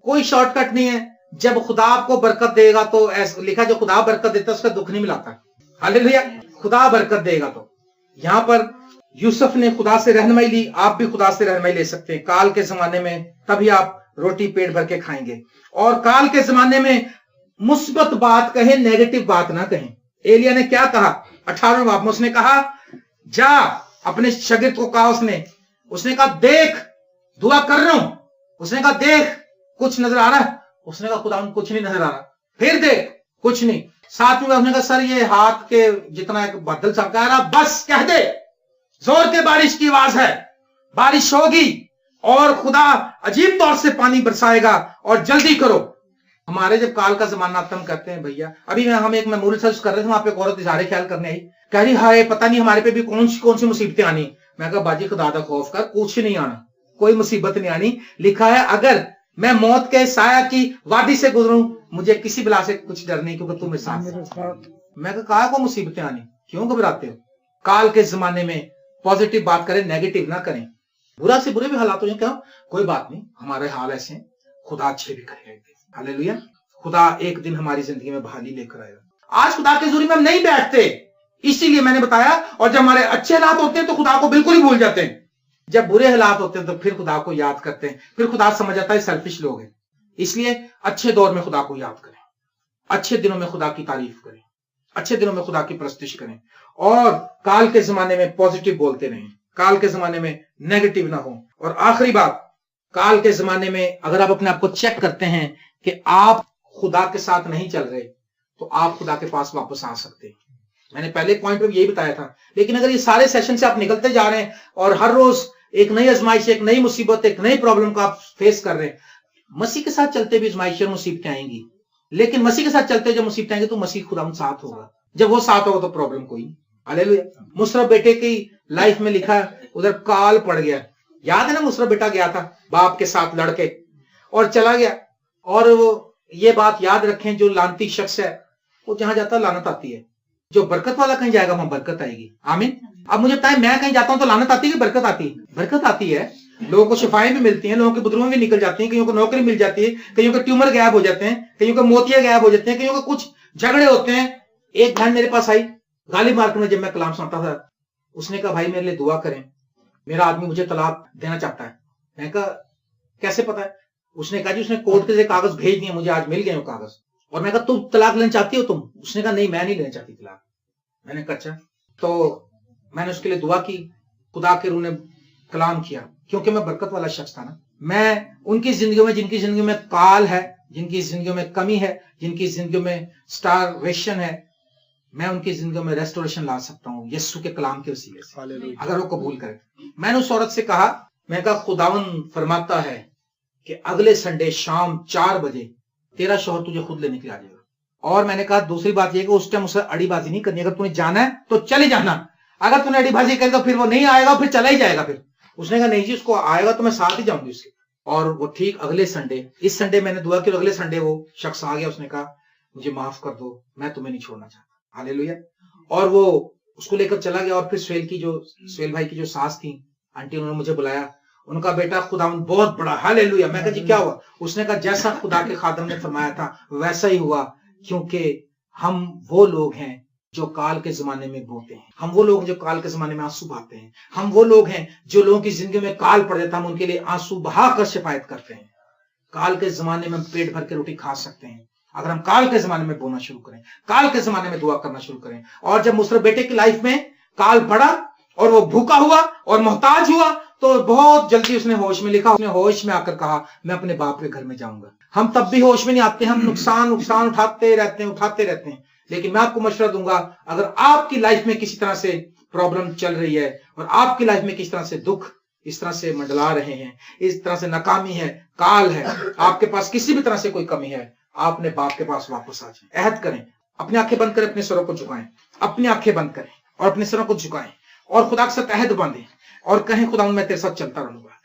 S1: कोई शॉर्टकट नहीं है। जब खुदा आपको बरकत देगा तो ऐसा लिखा, जो खुदा बरकत देता है उसका दुख नहीं मिलाता। हालेलुया, खुदा बरकत देगा। तो यहां पर यूसुफ ने खुदा से रहनुमाई ली, आप भी खुदा से रहनुमाई ले सकते हैं। काल के जमाने में तभी आप रोटी पेट भर के खाएंगे, और काल के जमाने में मुस्बत बात कहें, नेगेटिव बात ना कहें। एलिया ने क्या कहा 18वें बाब में, उसने कहा जा, अपने शागिर्द को कहा उसने कहा देख दुआ कर रहा हूं। उसने कहा देख कुछ नजर आ रहा है, उसने कहा खुदा कुछ नहीं नजर आ रहा। फिर देख कुछ नहीं। 7वें बाब उसने कहा सर ये हाथ के जितना एक बादल सा कह रहा, बस कह दे जोर के बारिश की आवाज है, बारिश होगी और खुदा अजीब तौर से पानी बरसाएगा, और जल्दी करो। हमारे जब काल का जमाना खत्म करते हैं भैया, अभी हम एक मेमोरियल सर्च कर रहे थे, वहां पे एक औरत इज़हारे ख्याल करने आई, कह रही हाय पता नहीं हमारे पे भी कौन सी मुसीबतें आनी। मैं कहा बाजी खुदा दा खौफ कर, कुछ नहीं आना, कोई मुसीबत नहीं आनी। लिखा है अगर मैं मौत के साया की वादी से गुजरूं, मुझे किसी बला से कुछ डर नहीं, क्योंकि तुम मेरे साथ। मैं कहा को मुसीबतें आनी, क्यों घबराते हो? काल के जमाने में पॉजिटिव बात करें, नेगेटिव ना करें। बुरा से बुरे भी हालात हो जाए, क्या कोई बात नहीं, हमारे हाल ऐसे हैं, खुदा अच्छे भी करेगा। हालेलुया, खुदा एक दिन हमारी जिंदगी में बहाली लेकर आएगा। आज खुदा के जुर्म में हम नहीं बैठते, इसीलिए मैंने बताया। और जब हमारे अच्छे हालात होते हैं तो खुदा को बिल्कुल ही भूल जाते हैं, जब बुरे हालात होते हैं तो फिर खुदा को याद करते हैं। फिर खुदा समझ जाता है सेल्फिश लोग हैं। इसलिए अच्छे दौर में खुदा को याद करें, अच्छे दिनों में खुदा की तारीफ करें, अच्छे दिनों में खुदा की प्रस्तिश करें, और काल के जमाने में पॉजिटिव बोलते रहें, काल के जमाने में नेगेटिव ना हो। और आखिरी बात, काल के जमाने में अगर आप अपने आप को चेक करते हैं कि आप खुदा के साथ नहीं चल रहे, तो आप खुदा के पास वापस आ सकते हैं। मैंने पहले पॉइंट में यही बताया था। लेकिन अगर ये सारे सेशन से आप निकलते जा रहे हैं और हर रोज एक नई आजमाइश, एक नई मुसीबत, एक नई प्रॉब्लम को आप फेस कर रहे हैं, मसीह के साथ चलते भी आजमाइश और मुसीबतें आएंगी, लेकिन मसीह के साथ चलते जब मुसीबतें आएंगी तो मसीह खुदा साथ होगा। जब वो साथ होगा तो प्रॉब्लम कोई नहीं। हालेलुया। मुशर्रफ बेटे की लाइफ में लिखा उधर काल पड़ गया, याद है ना, मुशर्रफ बेटा गया था बाप के साथ लड़के और चला गया। और वो ये बात याद रखें, जो लानती शख्स है वो जहां जाता है लानत आती है, जो बरकत वाला कहीं जाएगा वहां बरकत आएगी। आमीन। अब मुझे बताएं, मैं कहीं जाता हूं तो लानत आती है कि बरकत आती है? बरकत आती है। लोगों को शिफाएं भी मिलती हैं, लोगों की बुजुर्गों भी निकल जाती हैं, कईयों को नौकरी मिल जाती है, कईयों के ट्यूमर गायब हो जाते हैं, कईयों के मोतिया गायब हो जाते हैं, कईयों के कुछ झगड़े होते हैं। एक बहन मेरे पास आई गाली मार्केट में, जब मैं कलाम सुनता था, उसने कहा भाई मेरे लिए दुआ करें, मेरा आदमी मुझे तलाक देना चाहता है। मैं कहा कैसे पता है? उसने कहा जी उसने कोर्ट के कागज भेज दिए, मुझे आज मिल गए वो कागज। और मैं कहा तुम तलाक लेना चाहती हो तुम? उसने कहा नहीं मैं नहीं लेना चाहती तलाक। मैंने कहा अच्छा। तो मैंने उसके लिए दुआ की, खुदा के रूह ने कलाम किया, क्योंकि मैं बरकत वाला शख्स था ना। मैं उनकी जिंदगी में, जिनकी जिंदगी में काल है, जिनकी जिंदगी में कमी है, जिनकी जिंदगी में स्टारवेशन है, मैं उनकी जिंदगी में रेस्टोरेशन ला सकता हूँ यीशु के कलाम के वसीले से, अगर वो कबूल करे। मैंने उस औरत से कहा, मैं कहा खुदावन फरमाता है कि अगले संडे शाम 4 बजे तेरा शौहर तुझे खुद लेने के लिए आ जाएगा। और मैंने कहा दूसरी बात यह कि उस टाइम उसे अड़ीबाजी नहीं करनी, अगर तूने जाना है तो चले जाना, अगर तूने अड़ीबाजी करी तो फिर वो नहीं आएगा, फिर चला ही जाएगा। फिर उसने कहा नहीं जी उसको आएगा तो मैं साथ ही जाऊंगी उसके। और वो ठीक अगले संडे, इस संडे मैंने दुआ की, अगले संडे वो शख्स आ गया, उसने कहा मुझे माफ कर दो, मैं तुम्हें नहीं छोड़ना चाहता। हालेलुया। और वो उसको लेकर चला गया। और फिर सुहेल भाई की जो सास थी, आंटी, उन्होंने मुझे बुलाया। उनका बेटा खुदावंद बहुत बड़ा, हालेलुया। मैं कहा जी क्या हुआ? उसने कहा जैसा खुदा के खादम ने फरमाया था वैसा ही हुआ, क्योंकि हम वो लोग हैं जो काल के जमाने में बोते हैं, हम वो लोग जो काल के जमाने में आंसू बहाते हैं, हम वो लोग हैं जो लोगों की जिंदगी में काल पड़ जाता है, हम उनके लिए आंसू बहाकर शिफायत करते हैं। काल के जमाने में हम पेट भर के रोटी खा सकते हैं अगर हम काल के जमाने में बोना शुरू करें, काल के जमाने में दुआ करना शुरू करें। और जब मुसरत बेटे की लाइफ में काल पड़ा और वो भूखा हुआ और मोहताज हुआ, तो बहुत जल्दी उसने होश में लिखा, उसने होश में आकर कहा मैं अपने बाप के घर में जाऊंगा। हम तब भी होश में नहीं आते, हम नुकसान उठाते रहते हैं। लेकिन मैं आपको मशवरा दूंगा, अगर आपकी लाइफ में किसी तरह से प्रॉब्लम चल रही है और आपकी लाइफ में किसी तरह से दुख इस तरह से मंडला रहे हैं, इस तरह से नाकामी है, काल है, आपके पास किसी भी तरह से कोई कमी है, आप अपने बाप के पास वापस आ जाएं। अहद करें, अपनी आंखें बंद करें, अपने सरों को झुकाएं, अपनी आंखें बंद करें और अपने सरों को झुकाएं और खुदा के साथ अहद बांधें और कहें खुदा मैं तेरे साथ चलता रहूंगा,